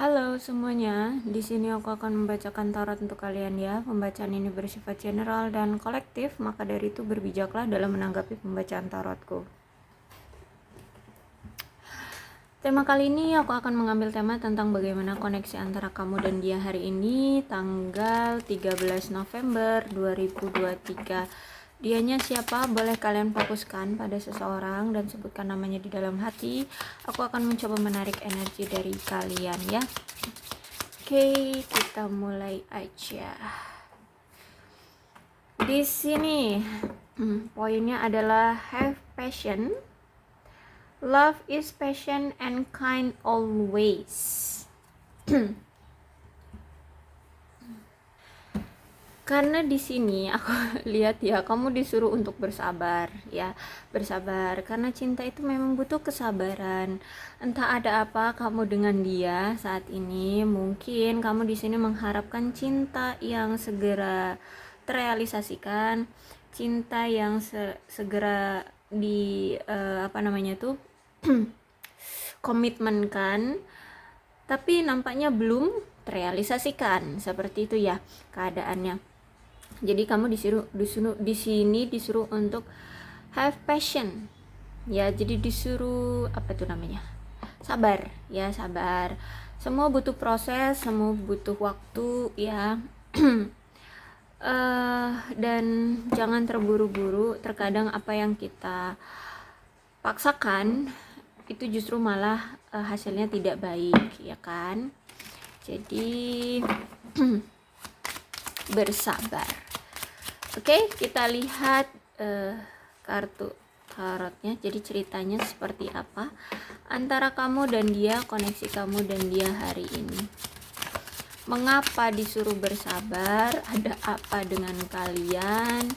Halo semuanya, di sini aku akan membacakan tarot untuk kalian ya. Pembacaan ini bersifat general dan kolektif, maka dari itu berbijaklah dalam menanggapi pembacaan tarotku. Tema kali ini aku akan mengambil tema tentang bagaimana koneksi antara kamu dan dia hari ini, tanggal 13 November 2023. Dianya siapa? Boleh kalian fokuskan pada seseorang dan sebutkan namanya di dalam hati. Aku akan mencoba menarik energi dari kalian ya. Oke, kita mulai aja. Di sini poinnya adalah have passion. Love is patient and kind always. Karena di sini aku lihat ya, kamu disuruh untuk bersabar ya, bersabar karena cinta itu memang butuh kesabaran. Entah ada apa kamu dengan dia saat ini, mungkin kamu di sini mengharapkan cinta yang segera terrealisasikan, cinta yang segera di apa namanya tuh komitmenkan, tapi nampaknya belum terrealisasikan. Seperti itu ya keadaannya. Jadi kamu disuruh di sini disuruh untuk have passion. Ya, jadi disuruh apa tuh namanya? Sabar, ya, sabar. Semua butuh proses, semua butuh waktu ya. Dan jangan terburu-buru. Terkadang apa yang kita paksakan itu justru malah hasilnya tidak baik, ya kan? Jadi bersabar. Oke, kita lihat kartu tarotnya. Jadi ceritanya seperti apa antara kamu dan dia, koneksi kamu dan dia hari ini. Mengapa disuruh bersabar? Ada apa dengan kalian?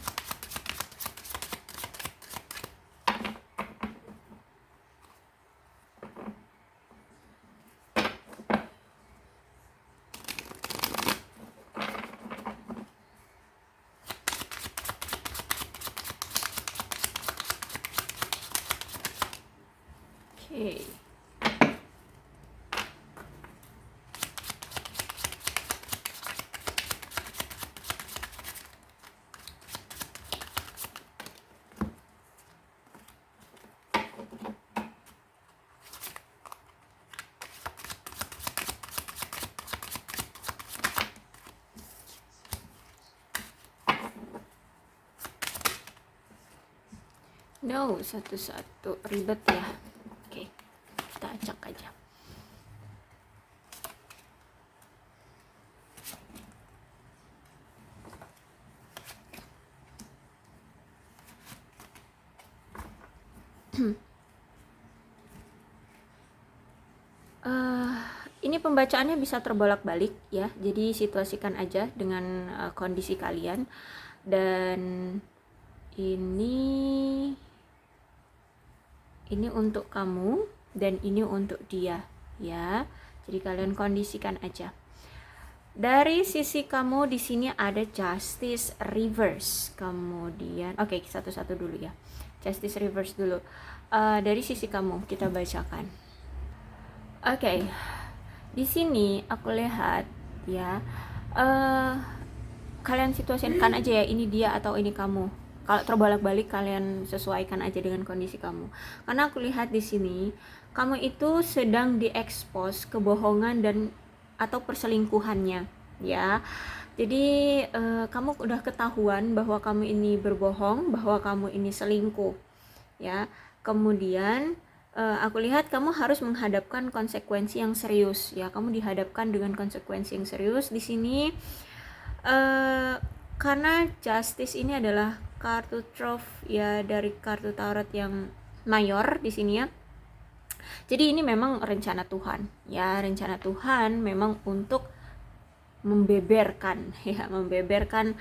Oke. No, satu-satu ribet ya. Oke, kita acak aja. Ini pembacaannya bisa terbolak-balik ya. Jadi situasikan aja dengan kondisi kalian. Dan ini untuk kamu dan ini untuk dia ya. Jadi kalian kondisikan aja. Dari sisi kamu di sini ada Justice Reverse. Kemudian oke, satu-satu dulu ya. Justice Reverse dulu. Dari sisi kamu kita bacakan. Oke. Di sini aku lihat ya. Kalian situasikan aja ya, ini dia atau ini kamu. Kalau terbolak-balik kalian sesuaikan aja dengan kondisi kamu. Karena aku lihat di sini kamu itu sedang diekspos kebohongan dan atau perselingkuhannya ya. Jadi kamu udah ketahuan bahwa kamu ini berbohong, bahwa kamu ini selingkuh ya. Kemudian aku lihat kamu harus menghadapkan konsekuensi yang serius ya. Kamu dihadapkan dengan konsekuensi yang serius di sini. Karena Justice ini adalah kartu Truth ya, dari kartu tarot yang mayor di sini ya. Jadi ini memang rencana Tuhan ya, rencana Tuhan memang untuk membeberkan ya, membeberkan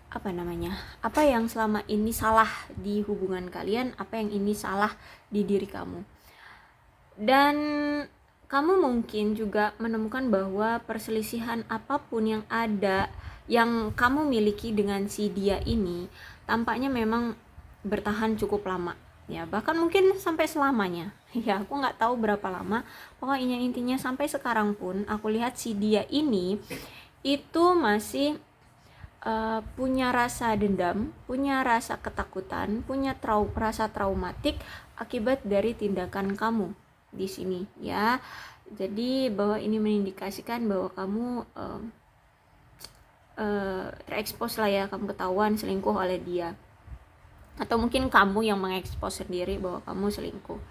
apa namanya, apa yang selama ini salah di hubungan kalian, apa yang ini salah di diri kamu. Dan kamu mungkin juga menemukan bahwa perselisihan apapun yang ada, yang kamu miliki dengan si dia ini, tampaknya memang bertahan cukup lama ya, bahkan mungkin sampai selamanya. Ya, aku nggak tahu berapa lama, pokoknya intinya sampai sekarang pun aku lihat si dia ini itu masih punya rasa dendam, punya rasa ketakutan, punya rasa traumatik akibat dari tindakan kamu di sini, ya. Jadi bahwa ini mengindikasikan bahwa kamu terekspos lah ya, kamu ketahuan selingkuh oleh dia, atau mungkin kamu yang mengekspos sendiri bahwa kamu selingkuh.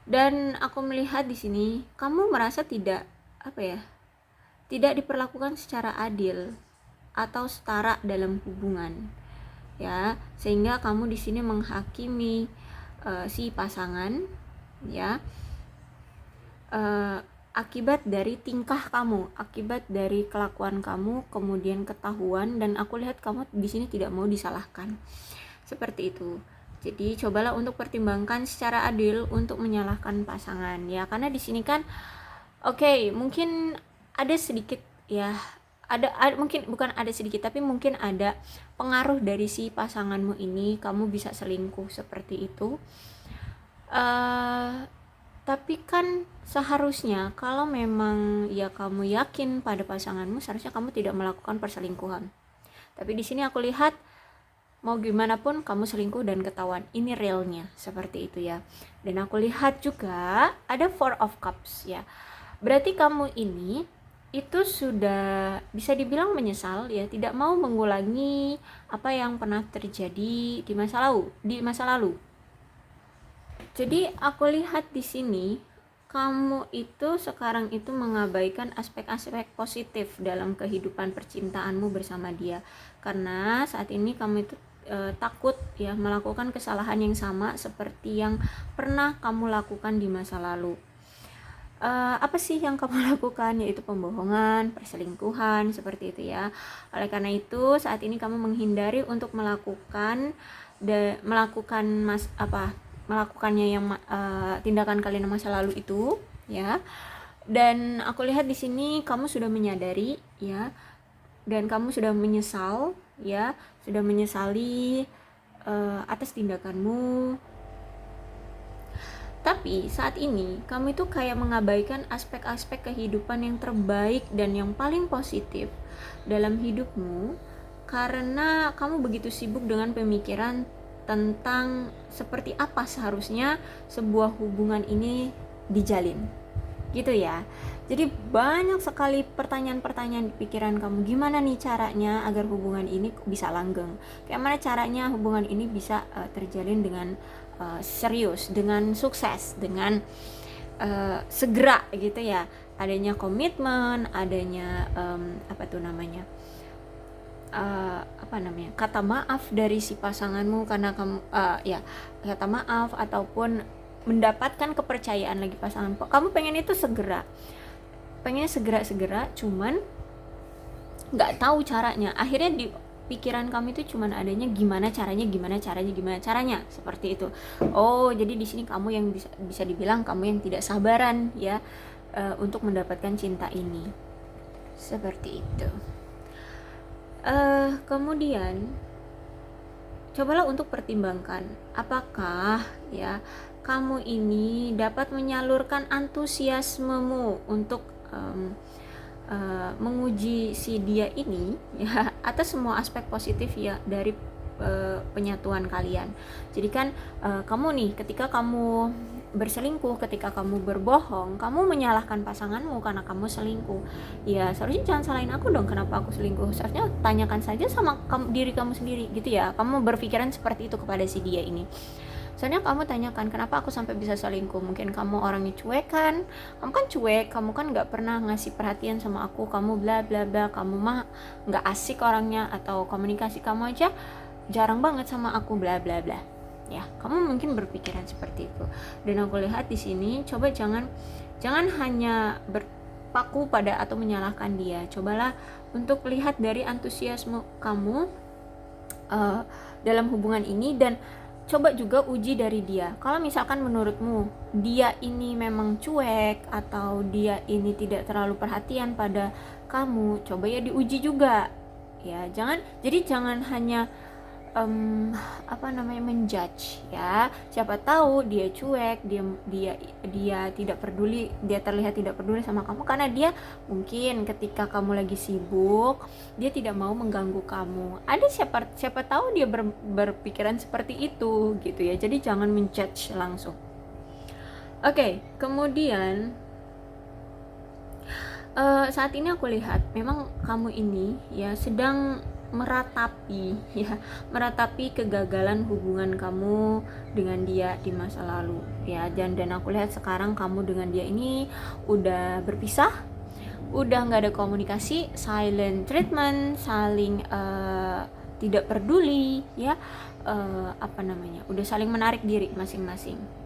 Dan aku melihat di sini kamu merasa tidak tidak diperlakukan secara adil atau setara dalam hubungan, ya, sehingga kamu di sini menghakimi si pasangan, ya, akibat dari tingkah kamu, akibat dari kelakuan kamu, kemudian ketahuan, dan aku lihat kamu di sini tidak mau disalahkan, seperti itu. Jadi cobalah untuk pertimbangkan secara adil untuk menyalahkan pasangan, ya, karena di sini kan mungkin ada sedikit, ya, ada mungkin bukan ada sedikit, tapi mungkin ada pengaruh dari si pasanganmu ini, kamu bisa selingkuh seperti itu. Tapi kan seharusnya kalau memang ya kamu yakin pada pasanganmu, seharusnya kamu tidak melakukan perselingkuhan. Tapi di sini aku lihat mau gimana pun kamu selingkuh dan ketahuan, ini realnya seperti itu, ya. Dan aku lihat juga ada Four of Cups, ya. Berarti kamu ini itu sudah bisa dibilang menyesal, ya, tidak mau mengulangi apa yang pernah terjadi di masa lalu. Jadi aku lihat di sini kamu itu sekarang itu mengabaikan aspek-aspek positif dalam kehidupan percintaanmu bersama dia, karena saat ini kamu itu takut, ya, melakukan kesalahan yang sama seperti yang pernah kamu lakukan di masa lalu. Apa sih yang kamu lakukan? Yaitu pembohongan, perselingkuhan, seperti itu, ya. Oleh karena itu saat ini kamu menghindari untuk melakukannya yang tindakan kalian masa lalu itu, ya. Dan aku lihat di sini kamu sudah menyadari, ya, dan kamu sudah menyesal, ya, sudah menyesali atas tindakanmu. Tapi saat ini kamu itu kayak mengabaikan aspek-aspek kehidupan yang terbaik dan yang paling positif dalam hidupmu, karena kamu begitu sibuk dengan pemikiran tentang seperti apa seharusnya sebuah hubungan ini dijalin, gitu, ya. Jadi banyak sekali pertanyaan-pertanyaan di pikiran kamu, gimana nih caranya agar hubungan ini bisa langgeng, kayak mana caranya hubungan ini bisa terjalin dengan serius, dengan sukses, dengan segera, gitu, ya. Adanya komitmen, adanya kata maaf dari si pasanganmu, karena kamu kata maaf ataupun mendapatkan kepercayaan lagi pasangan kamu, pengen itu pengennya segera, cuman nggak tahu caranya. Akhirnya di pikiran kamu itu cuman adanya gimana caranya, seperti itu. Jadi di sini kamu yang bisa dibilang kamu yang tidak sabaran, ya, untuk mendapatkan cinta ini, seperti itu. Kemudian cobalah untuk pertimbangkan apakah, ya, kamu ini dapat menyalurkan antusiasmemu untuk menguji si dia ini, ya, atas semua aspek positif, ya, dari penyatuan kalian. Jadi kan kamu nih, ketika kamu berselingkuh, ketika kamu berbohong, kamu menyalahkan pasanganmu karena kamu selingkuh. Ya, seharusnya jangan salahin aku dong kenapa aku selingkuh. Seharusnya tanyakan saja sama diri kamu sendiri, gitu, ya. Kamu berpikiran seperti itu kepada si dia ini. Soalnya kamu tanyakan, kenapa aku sampai bisa selingkuh? Mungkin kamu orangnya cuek kan? Kamu kan cuek, kamu kan gak pernah ngasih perhatian sama aku, kamu bla bla bla, kamu mah gak asik orangnya, atau komunikasi kamu aja jarang banget sama aku, bla bla bla. Ya, kamu mungkin berpikiran seperti itu. Dan aku lihat di sini, coba jangan hanya berpaku pada atau menyalahkan dia. Cobalah untuk lihat dari antusiasme kamu dalam hubungan ini, dan coba juga uji dari dia. Kalau misalkan menurutmu dia ini memang cuek atau dia ini tidak terlalu perhatian pada kamu, coba ya diuji juga, ya. Jangan hanya menjudge ya. Siapa tahu dia cuek, dia tidak peduli, dia terlihat tidak peduli sama kamu karena dia mungkin ketika kamu lagi sibuk dia tidak mau mengganggu kamu. Ada siapa tahu dia berpikiran seperti itu gitu ya. Jadi jangan menjudge langsung. Oke, kemudian saat ini aku lihat memang kamu ini ya sedang meratapi kegagalan hubungan kamu dengan dia di masa lalu ya, dan aku lihat sekarang kamu dengan dia ini udah berpisah, udah nggak ada komunikasi, silent treatment, saling tidak peduli ya, udah saling menarik diri masing-masing.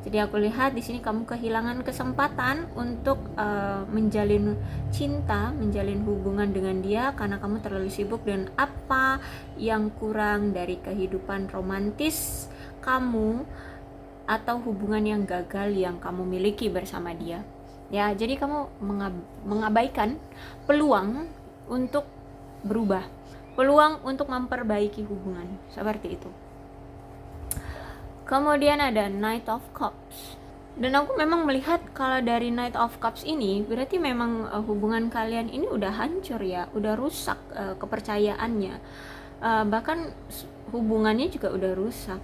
Jadi aku lihat di sini kamu kehilangan kesempatan untuk menjalin cinta, menjalin hubungan dengan dia karena kamu terlalu sibuk dengan apa yang kurang dari kehidupan romantis kamu atau hubungan yang gagal yang kamu miliki bersama dia. Ya, jadi kamu mengabaikan peluang untuk berubah, peluang untuk memperbaiki hubungan seperti itu. Kemudian ada Knight of Cups. Dan aku memang melihat kalau dari Knight of Cups ini berarti memang hubungan kalian ini udah hancur ya, udah rusak kepercayaannya. Bahkan hubungannya juga udah rusak.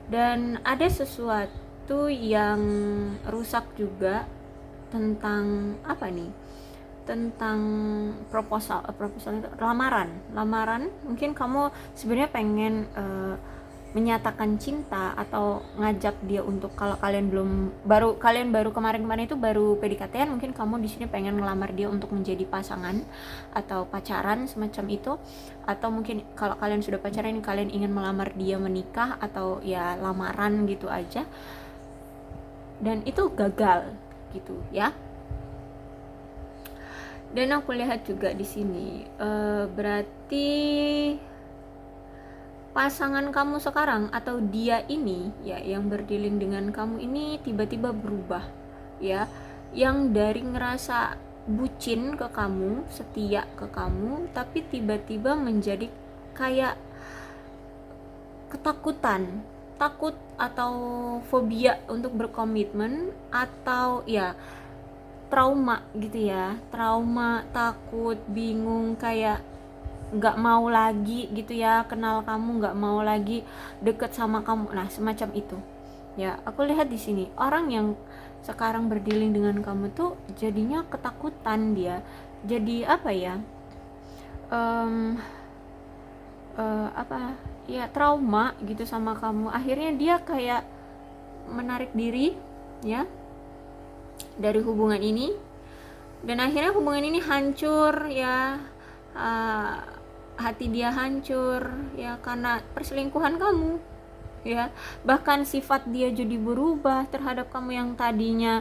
Dan ada sesuatu yang rusak juga tentang apa nih? Tentang proposal itu lamaran. Mungkin kamu sebenarnya pengen menyatakan cinta atau ngajak dia untuk, kalau kalian baru kemarin itu baru PDKT-an, mungkin kamu di sini pengen ngelamar dia untuk menjadi pasangan atau pacaran semacam itu, atau mungkin kalau kalian sudah pacaran kalian ingin melamar dia menikah atau ya lamaran gitu aja, dan itu gagal gitu ya. Dan aku lihat juga di sini berarti pasangan kamu sekarang atau dia ini ya yang berdealing dengan kamu ini tiba-tiba berubah ya, yang dari ngerasa bucin ke kamu, setia ke kamu, tapi tiba-tiba menjadi kayak ketakutan, takut atau fobia untuk berkomitmen, atau ya trauma gitu ya, trauma, takut, bingung, kayak nggak mau lagi gitu ya kenal kamu, nggak mau lagi deket sama kamu. Nah semacam itu ya. Aku lihat di sini orang yang sekarang berdealing dengan kamu tuh jadinya ketakutan, dia jadi apa ya, trauma gitu sama kamu. Akhirnya dia kayak menarik diri ya dari hubungan ini, dan akhirnya hubungan ini hancur ya. Hati dia hancur ya karena perselingkuhan kamu ya. Bahkan sifat dia jadi berubah terhadap kamu yang tadinya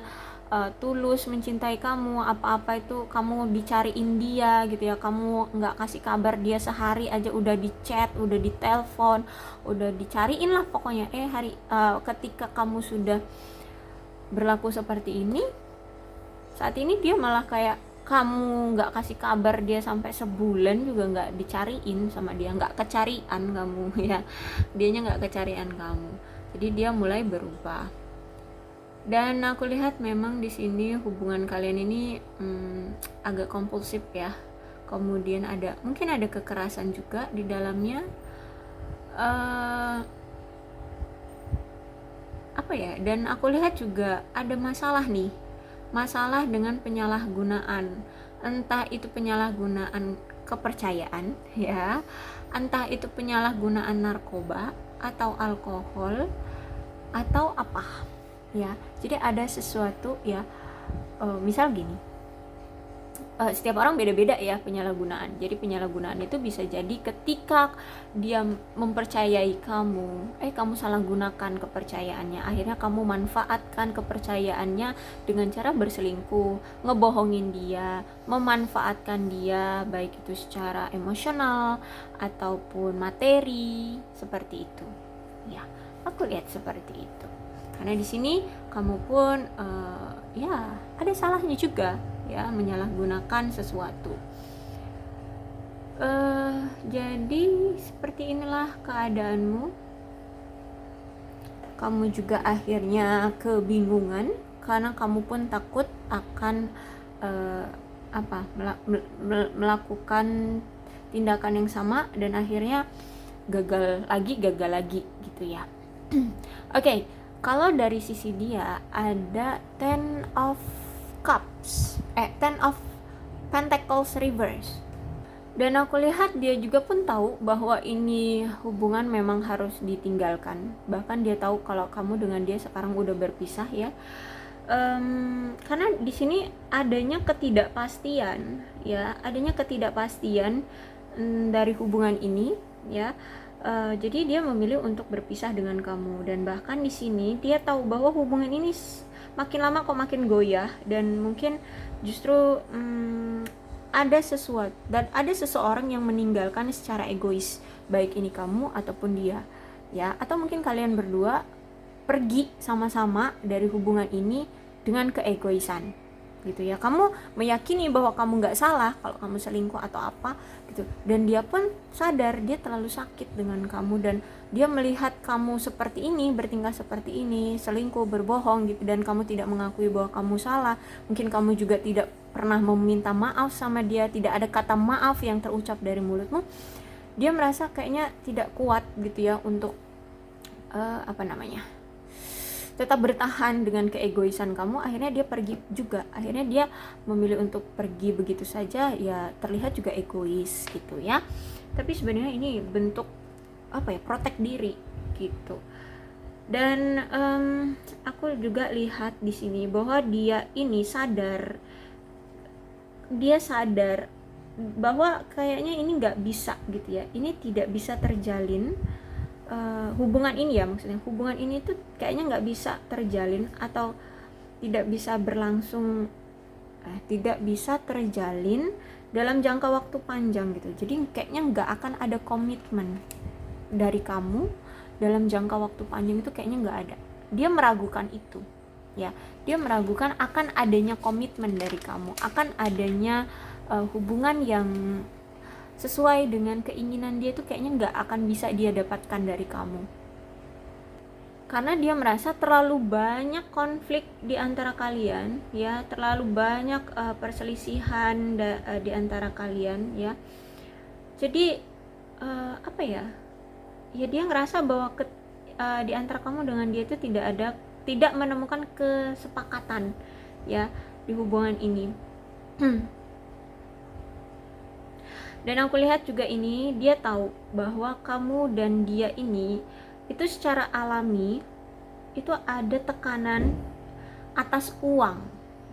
tulus mencintai kamu, apa-apa itu kamu dicariin dia gitu ya, kamu nggak kasih kabar dia sehari aja udah di chat, udah di telepon, udah dicariin lah pokoknya. Ketika kamu sudah berlaku seperti ini, saat ini dia malah kayak kamu nggak kasih kabar dia sampai sebulan juga nggak dicariin sama dia, nggak kecarian kamu ya, dianya nggak kecarian kamu. Jadi dia mulai berubah. Dan aku lihat memang di sini hubungan kalian ini agak kompulsif ya. Kemudian mungkin ada kekerasan juga di dalamnya. Dan aku lihat juga ada masalah dengan penyalahgunaan, entah itu penyalahgunaan kepercayaan ya, entah itu penyalahgunaan narkoba atau alkohol atau apa ya. Jadi ada sesuatu ya, misal gini, setiap orang beda-beda ya penyalahgunaan. Jadi penyalahgunaan itu bisa jadi ketika dia mempercayai kamu, kamu salah gunakan kepercayaannya, akhirnya kamu manfaatkan kepercayaannya dengan cara berselingkuh, ngebohongin dia, memanfaatkan dia, baik itu secara emosional ataupun materi, seperti itu ya. Aku lihat seperti itu karena di sini kamu pun ada salahnya juga ya, menyalahgunakan sesuatu. Jadi seperti inilah keadaanmu. Kamu juga akhirnya kebingungan karena kamu pun takut akan melakukan tindakan yang sama dan akhirnya gagal lagi gitu ya. Oke, kalau dari sisi dia ada Ten of Pentacles reverse. Dan aku lihat dia juga pun tahu bahwa ini hubungan memang harus ditinggalkan. Bahkan dia tahu kalau kamu dengan dia sekarang udah berpisah ya. Karena di sini adanya ketidakpastian ya, dari hubungan ini ya. Jadi dia memilih untuk berpisah dengan kamu, dan bahkan di sini dia tahu bahwa hubungan ini makin lama kok makin goyah, dan mungkin justru ada seseorang yang meninggalkan secara egois, baik ini kamu ataupun dia ya, atau mungkin kalian berdua pergi sama-sama dari hubungan ini dengan keegoisan gitu ya. Kamu meyakini bahwa kamu nggak salah kalau kamu selingkuh atau apa gitu, dan dia pun sadar dia terlalu sakit dengan kamu, dan dia melihat kamu seperti ini, bertingkah seperti ini, selingkuh, berbohong gitu, dan kamu tidak mengakui bahwa kamu salah. Mungkin kamu juga tidak pernah meminta maaf sama dia, tidak ada kata maaf yang terucap dari mulutmu. Dia merasa kayaknya tidak kuat gitu ya untuk tetap bertahan dengan keegoisan kamu. Akhirnya dia pergi juga, akhirnya dia memilih untuk pergi begitu saja ya, terlihat juga egois gitu ya. Tapi sebenarnya ini bentuk protect diri gitu. Dan aku juga lihat di sini bahwa dia ini sadar bahwa kayaknya ini nggak bisa gitu ya, ini tidak bisa terjalin. Hubungan ini ya, maksudnya hubungan ini tuh kayaknya nggak bisa terjalin atau tidak bisa berlangsung, tidak bisa terjalin dalam jangka waktu panjang gitu. Jadi kayaknya nggak akan ada komitmen dari kamu dalam jangka waktu panjang, itu kayaknya nggak ada. Dia meragukan itu ya, dia meragukan akan adanya komitmen dari kamu, akan adanya hubungan yang sesuai dengan keinginan dia, itu kayaknya nggak akan bisa dia dapatkan dari kamu, karena dia merasa terlalu banyak konflik di antara kalian ya, terlalu banyak perselisihan di antara kalian ya. Jadi ya dia ngerasa bahwa di antara kamu dengan dia itu tidak menemukan kesepakatan ya di hubungan ini. Dan aku lihat juga ini dia tahu bahwa kamu dan dia ini itu secara alami itu ada tekanan atas uang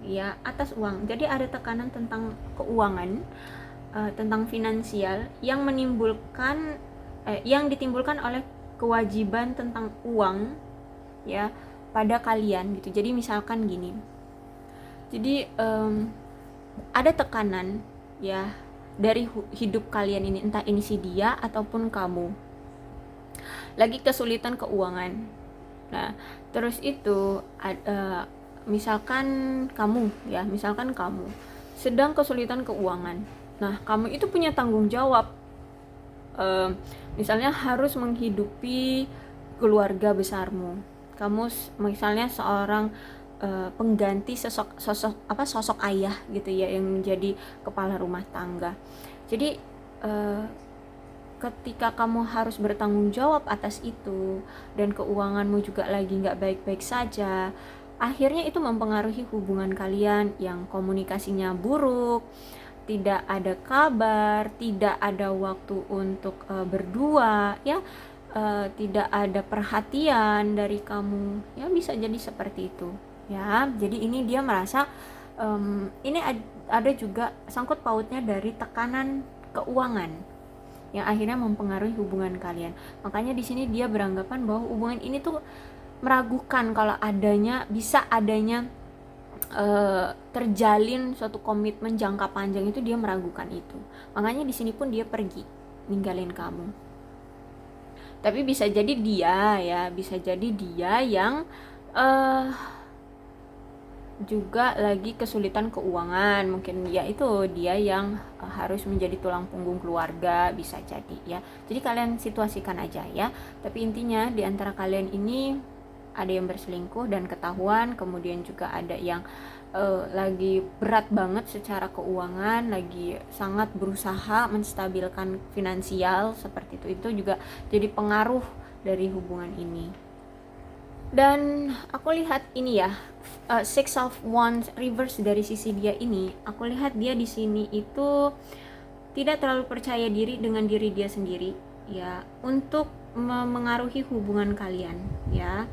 ya, atas uang. Jadi ada tekanan tentang keuangan, tentang finansial yang ditimbulkan oleh kewajiban tentang uang ya pada kalian gitu. Jadi misalkan gini, jadi ada tekanan ya dari hidup kalian ini, entah ini si dia ataupun kamu lagi kesulitan keuangan. Nah terus itu misalkan kamu sedang kesulitan keuangan. Nah kamu itu punya tanggung jawab, misalnya harus menghidupi keluarga besarmu. Kamu misalnya seorang pengganti sosok ayah gitu ya, yang menjadi kepala rumah tangga. Jadi ketika kamu harus bertanggung jawab atas itu, dan keuanganmu juga lagi nggak baik-baik saja, akhirnya itu mempengaruhi hubungan kalian yang komunikasinya buruk, tidak ada kabar, tidak ada waktu untuk berdua ya, tidak ada perhatian dari kamu ya, bisa jadi seperti itu ya. Jadi ini dia merasa ini ada juga sangkut pautnya dari tekanan keuangan yang akhirnya mempengaruhi hubungan kalian. Makanya di sini dia beranggapan bahwa hubungan ini tuh meragukan kalau bisa adanya terjalin suatu komitmen jangka panjang, itu dia meragukan itu. Makanya di sini pun dia pergi ninggalin kamu. Tapi bisa jadi dia yang juga lagi kesulitan keuangan, mungkin ya itu dia yang harus menjadi tulang punggung keluarga, bisa jadi ya. Jadi kalian situasikan aja ya. Tapi intinya di antara kalian ini ada yang berselingkuh dan ketahuan, kemudian juga ada yang lagi berat banget secara keuangan, lagi sangat berusaha menstabilkan finansial seperti itu juga jadi pengaruh dari hubungan ini. Dan aku lihat ini ya, Six of Wands reverse dari sisi dia ini, aku lihat dia di sini itu tidak terlalu percaya diri dengan diri dia sendiri ya, untuk memengaruhi hubungan kalian ya.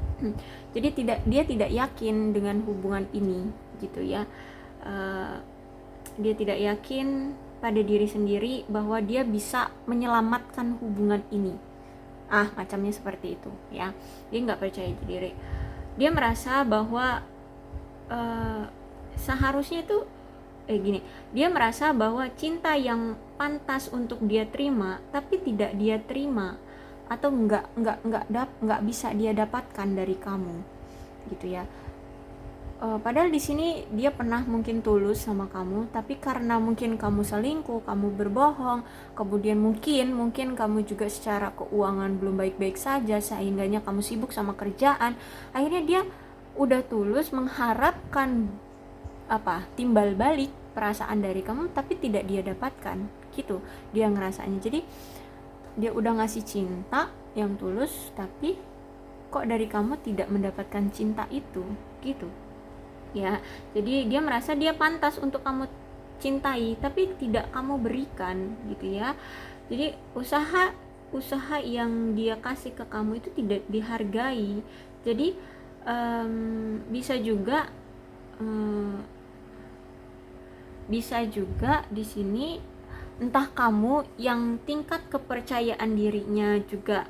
Jadi dia tidak yakin dengan hubungan ini gitu ya. Dia tidak yakin pada diri sendiri bahwa dia bisa menyelamatkan hubungan ini. Macamnya seperti itu ya. Dia nggak percaya diri. Dia merasa bahwa seharusnya itu gini, dia merasa bahwa cinta yang pantas untuk dia terima tapi tidak dia terima, atau nggak bisa dia dapatkan dari kamu gitu ya. Padahal di sini dia pernah mungkin tulus sama kamu, tapi karena mungkin kamu selingkuh, kamu berbohong, kemudian mungkin kamu juga secara keuangan belum baik-baik saja, sehingganya kamu sibuk sama kerjaan, akhirnya dia udah tulus mengharapkan timbal balik perasaan dari kamu, tapi tidak dia dapatkan gitu dia ngerasanya. Jadi dia udah ngasih cinta yang tulus, tapi kok dari kamu tidak mendapatkan cinta itu gitu ya. Jadi dia merasa dia pantas untuk kamu cintai tapi tidak kamu berikan gitu ya. Jadi usaha yang dia kasih ke kamu itu tidak dihargai. Jadi bisa juga di sini entah kamu yang tingkat kepercayaan dirinya juga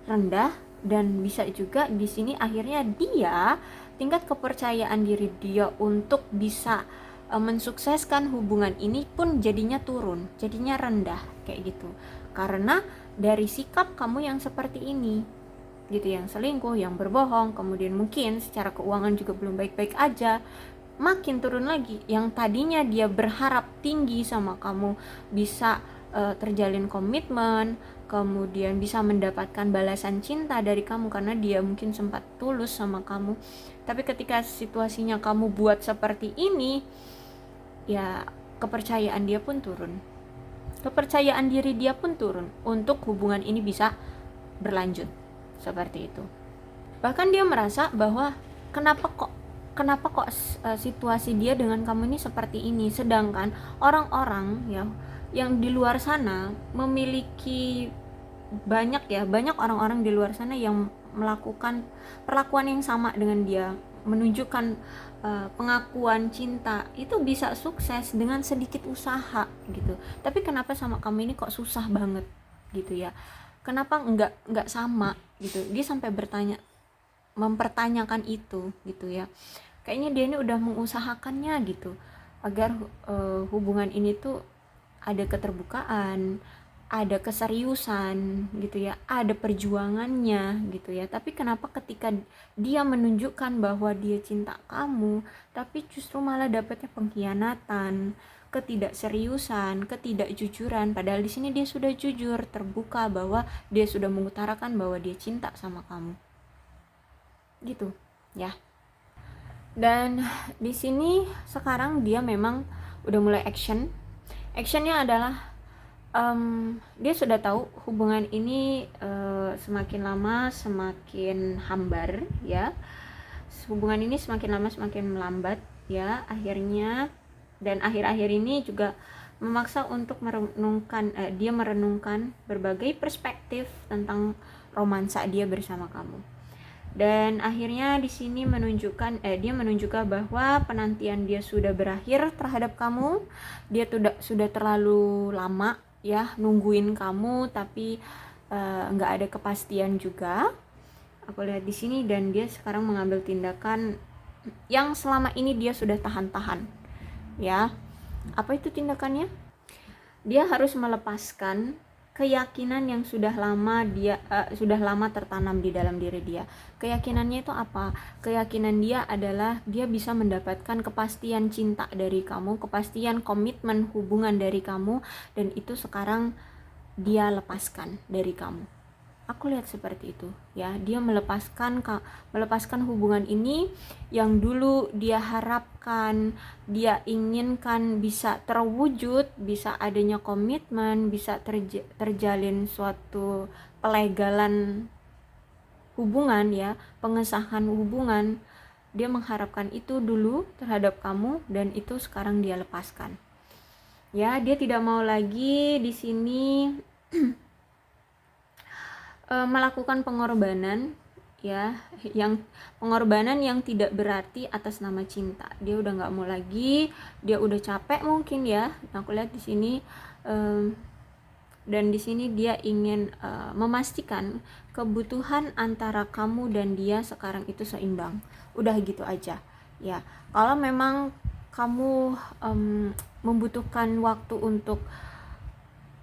rendah, dan bisa juga di sini akhirnya dia tingkat kepercayaan diri dia untuk bisa mensukseskan hubungan ini pun jadinya turun, jadinya rendah kayak gitu, karena dari sikap kamu yang seperti ini gitu, yang selingkuh, yang berbohong, kemudian mungkin secara keuangan juga belum baik-baik aja, makin turun lagi. Yang tadinya dia berharap tinggi sama kamu, bisa terjalin komitmen, kemudian bisa mendapatkan balasan cinta dari kamu karena dia mungkin sempat tulus sama kamu, tapi ketika situasinya kamu buat seperti ini ya, kepercayaan dia pun turun, kepercayaan diri dia pun turun untuk hubungan ini bisa berlanjut seperti itu. Bahkan dia merasa bahwa kenapa kok situasi dia dengan kamu ini seperti ini, sedangkan orang-orang ya yang di luar sana memiliki banyak orang-orang di luar sana yang melakukan perlakuan yang sama dengan dia, menunjukkan pengakuan cinta itu bisa sukses dengan sedikit usaha gitu. Tapi kenapa sama kamu ini kok susah banget gitu ya? Kenapa nggak sama gitu? Dia sampai mempertanyakan itu gitu ya. Kayaknya dia ini udah mengusahakannya gitu agar hubungan ini tuh ada keterbukaan, ada keseriusan gitu ya, ada perjuangannya gitu ya. Tapi kenapa ketika dia menunjukkan bahwa dia cinta kamu, tapi justru malah dapatnya pengkhianatan, ketidakseriusan, ketidakjujuran. Padahal di sini dia sudah jujur, terbuka bahwa dia sudah mengutarakan bahwa dia cinta sama kamu. Gitu ya. Dan di sini sekarang dia memang udah mulai actionnya adalah dia sudah tahu hubungan ini semakin lama semakin hambar ya, hubungan ini semakin lama semakin melambat ya akhirnya. Dan akhir-akhir ini juga memaksa untuk dia merenungkan berbagai perspektif tentang romansa dia bersama kamu. Dan akhirnya di sini dia menunjukkan bahwa penantian dia sudah berakhir terhadap kamu. Dia sudah terlalu lama ya nungguin kamu, tapi nggak ada kepastian juga. Aku lihat di sini, dan dia sekarang mengambil tindakan yang selama ini dia sudah tahan-tahan. Ya, apa itu tindakannya? Dia harus melepaskan keyakinan yang sudah lama tertanam di dalam diri dia. Keyakinannya itu apa? Keyakinan dia adalah dia bisa mendapatkan kepastian cinta dari kamu, kepastian komitmen hubungan dari kamu, dan itu sekarang dia lepaskan dari kamu. Aku lihat seperti itu ya, dia melepaskan hubungan ini yang dulu dia harapkan, dia inginkan bisa terwujud, bisa adanya komitmen, bisa terjalin suatu pelegalan hubungan ya, pengesahan hubungan. Dia mengharapkan itu dulu terhadap kamu, dan itu sekarang dia lepaskan. Ya, dia tidak mau lagi di sini melakukan pengorbanan ya, yang pengorbanan yang tidak berarti atas nama cinta. Dia udah nggak mau lagi, dia udah capek mungkin ya. Aku lihat di sini dan di sini dia ingin memastikan kebutuhan antara kamu dan dia sekarang itu seimbang. Udah gitu aja ya. Kalau memang kamu membutuhkan waktu untuk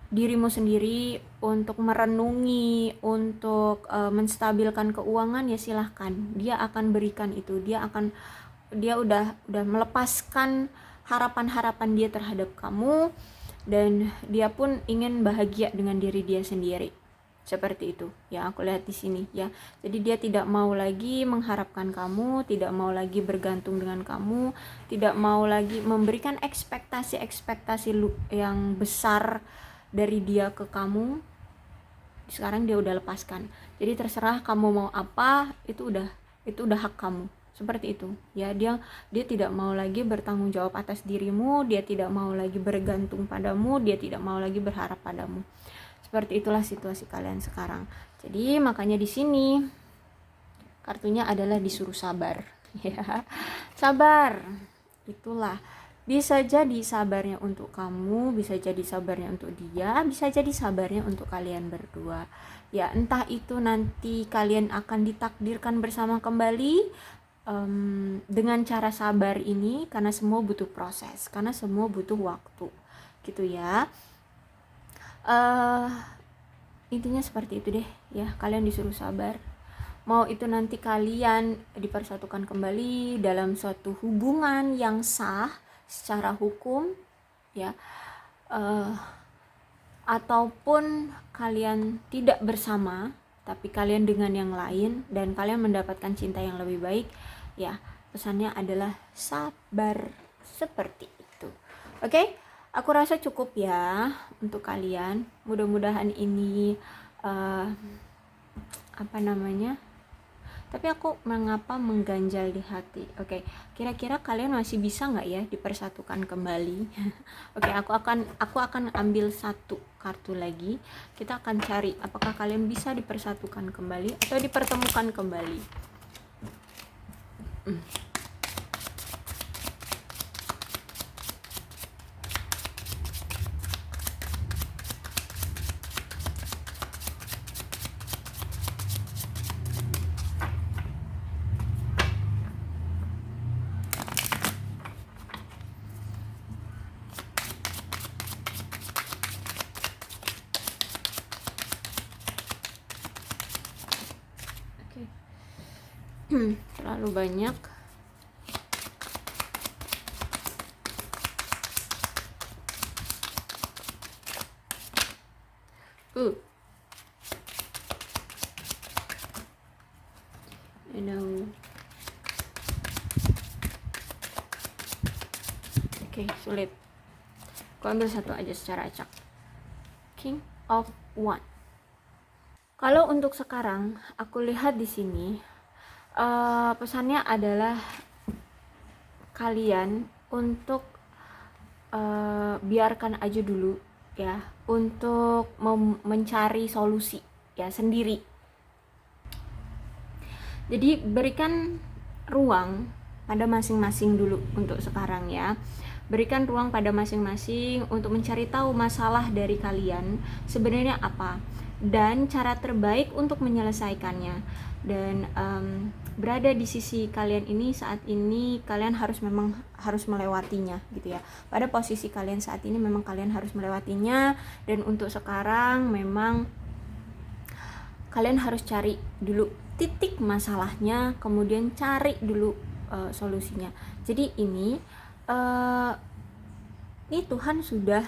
dirimu sendiri, untuk merenungi, untuk menstabilkan keuangan, ya silahkan. Dia akan berikan itu. Dia udah melepaskan harapan-harapan dia terhadap kamu, dan dia pun ingin bahagia dengan diri dia sendiri. Seperti itu ya, aku lihat di sini ya. Jadi dia tidak mau lagi mengharapkan kamu, tidak mau lagi bergantung dengan kamu, tidak mau lagi memberikan ekspektasi yang besar dari dia ke kamu. Sekarang dia udah lepaskan. Jadi terserah kamu mau apa, itu udah hak kamu. Seperti itu ya. Dia tidak mau lagi bertanggung jawab atas dirimu, dia tidak mau lagi bergantung padamu, dia tidak mau lagi berharap padamu. Seperti itulah situasi kalian sekarang. Jadi makanya di sini kartunya adalah disuruh sabar ya. Sabar. Itulah, bisa jadi sabarnya untuk kamu, bisa jadi sabarnya untuk dia, bisa jadi sabarnya untuk kalian berdua ya. Entah itu nanti kalian akan ditakdirkan bersama kembali dengan cara sabar ini, karena semua butuh proses, karena semua butuh waktu gitu ya. Intinya seperti itu deh ya, kalian disuruh sabar. Mau itu nanti kalian dipersatukan kembali dalam suatu hubungan yang sah secara hukum ya, ataupun kalian tidak bersama tapi kalian dengan yang lain dan kalian mendapatkan cinta yang lebih baik ya, pesannya adalah sabar. Seperti itu. Oke, aku rasa cukup ya untuk kalian. Mudah-mudahan ini tapi aku mengapa mengganjal di hati. Oke, kira-kira kalian masih bisa nggak ya dipersatukan kembali? Oke, aku akan ambil satu kartu lagi. Kita akan cari apakah kalian bisa dipersatukan kembali atau dipertemukan kembali. Terlalu banyak. Oke, sulit. Aku ambil satu aja secara acak. King of Wands. Kalau untuk sekarang, aku lihat di sini pesannya adalah kalian untuk biarkan aja dulu ya, untuk mencari solusi ya sendiri. Jadi berikan ruang pada masing-masing dulu untuk sekarang ya. Berikan ruang pada masing-masing untuk mencari tahu masalah dari kalian sebenarnya apa. dan cara terbaik untuk menyelesaikannya. Dan berada di sisi kalian ini saat ini, kalian memang harus melewatinya gitu ya. Pada posisi kalian saat ini memang kalian harus melewatinya, dan untuk sekarang memang kalian harus cari dulu titik masalahnya, kemudian cari dulu solusinya. Jadi ini Tuhan sudah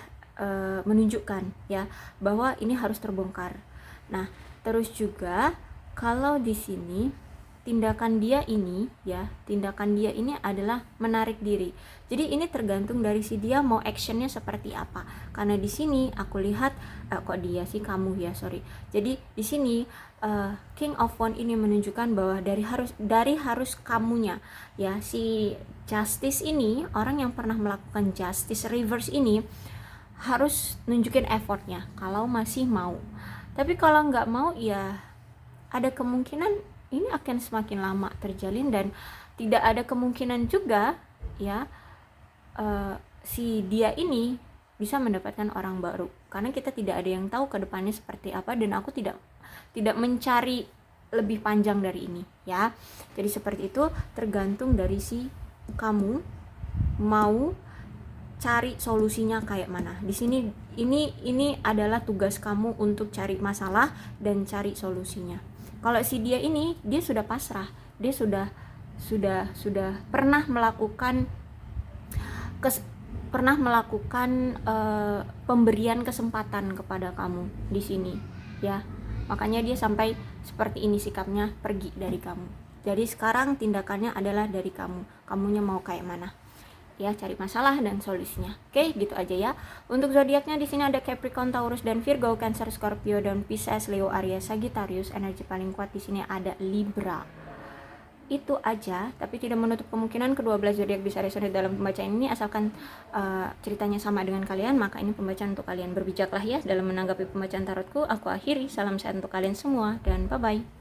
menunjukkan ya bahwa ini harus terbongkar. Nah, terus juga kalau di sini tindakan dia ini adalah menarik diri. Jadi ini tergantung dari si dia mau actionnya seperti apa. Karena di sini aku lihat Jadi di sini King of Wands ini menunjukkan bahwa dari harus kamunya ya, si Justice ini, orang yang pernah melakukan Justice Reverse ini harus nunjukin effortnya kalau masih mau. Tapi kalau nggak mau ya ada kemungkinan ini akan semakin lama terjalin, dan tidak ada kemungkinan juga ya si dia ini bisa mendapatkan orang baru, karena kita tidak ada yang tahu ke depannya seperti apa, dan aku tidak mencari lebih panjang dari ini ya. Jadi seperti itu, tergantung dari si kamu mau cari solusinya kayak mana. Di sini ini adalah tugas kamu untuk cari masalah dan cari solusinya. Kalau si dia ini, dia sudah pasrah, dia sudah pernah melakukan pemberian kesempatan kepada kamu di sini ya. Makanya dia sampai seperti ini sikapnya, pergi dari kamu. Jadi sekarang tindakannya adalah dari kamu. Kamunya mau kayak mana? Ya, cari masalah dan solusinya. Oke, gitu aja ya. Untuk zodiaknya di sini ada Capricorn, Taurus dan Virgo, Cancer, Scorpio dan Pisces, Leo, Aries, Sagittarius. Energi paling kuat di sini ada Libra. Itu aja, tapi tidak menutup kemungkinan kedua belas zodiak bisa resonate dalam pembacaan ini, asalkan ceritanya sama dengan kalian, maka ini pembacaan untuk kalian. Berbijaklah ya dalam menanggapi pembacaan tarotku. Aku akhiri, salam sehat untuk kalian semua dan bye bye.